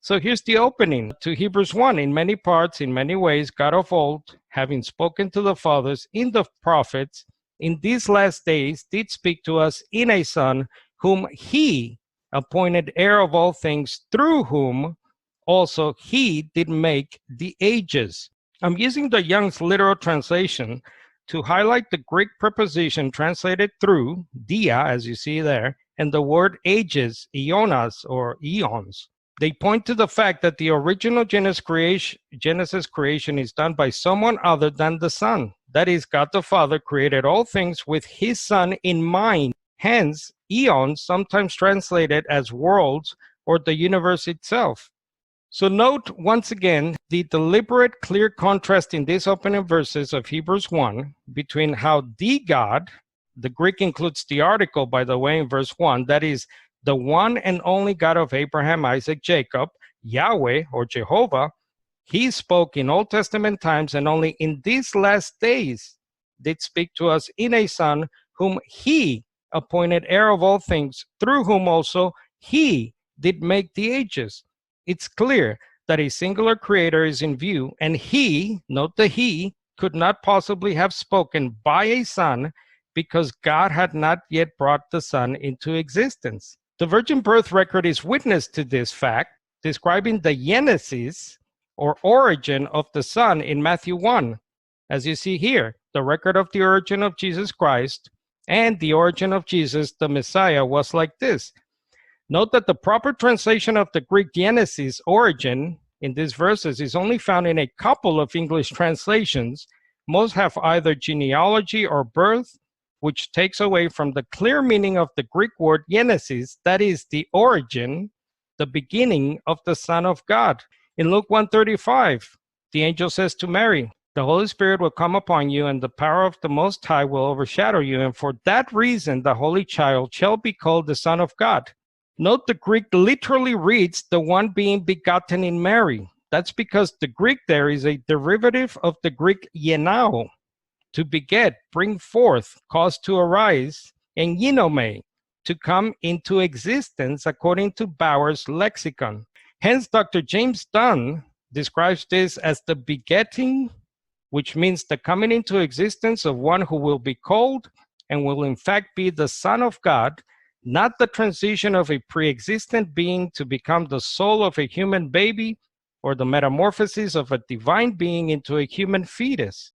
So here's the opening to Hebrews 1. In many parts, in many ways, God of old, having spoken to the fathers in the prophets, in these last days did speak to us in a Son, whom he appointed heir of all things, through whom also he did make the ages. I'm using the Young's literal translation to highlight the Greek preposition translated through, dia, as you see there, and the word ages, eonas or eons. They point to the fact that the original Genesis creation is done by someone other than the Son. That is, God the Father created all things with his Son in mind. Hence, eons, sometimes translated as worlds or the universe itself. So note once again the deliberate, clear contrast in these opening verses of Hebrews 1 between how the God, the Greek includes the article, by the way, in verse 1, that is, the one and only God of Abraham, Isaac, Jacob, Yahweh or Jehovah, he spoke in Old Testament times and only in these last days did speak to us in a Son whom he appointed heir of all things, through whom also he did make the ages. It's clear that a singular creator is in view, and he, note the he, could not possibly have spoken by a Son because God had not yet brought the Son into existence. The virgin birth record is witness to this fact, describing the genesis or origin of the Son in Matthew 1. As you see here, the record of the origin of Jesus Christ and the origin of Jesus, the Messiah, was like this. Note that the proper translation of the Greek genesis, origin, in these verses is only found in a couple of English translations. Most have either genealogy or birth, which takes away from the clear meaning of the Greek word genesis, that is, the origin, the beginning of the Son of God. In Luke 1:35, the angel says to Mary, the Holy Spirit will come upon you, and the power of the Most High will overshadow you, and for that reason the Holy Child shall be called the Son of God. Note the Greek literally reads the one being begotten in Mary. That's because the Greek there is a derivative of the Greek genao, to beget, bring forth, cause to arise, and ginome, to come into existence, according to Bauer's lexicon. Hence, Dr. James Dunn describes this as the begetting, which means the coming into existence of one who will be called and will in fact be the Son of God, not the transition of a pre-existent being to become the soul of a human baby or the metamorphosis of a divine being into a human fetus.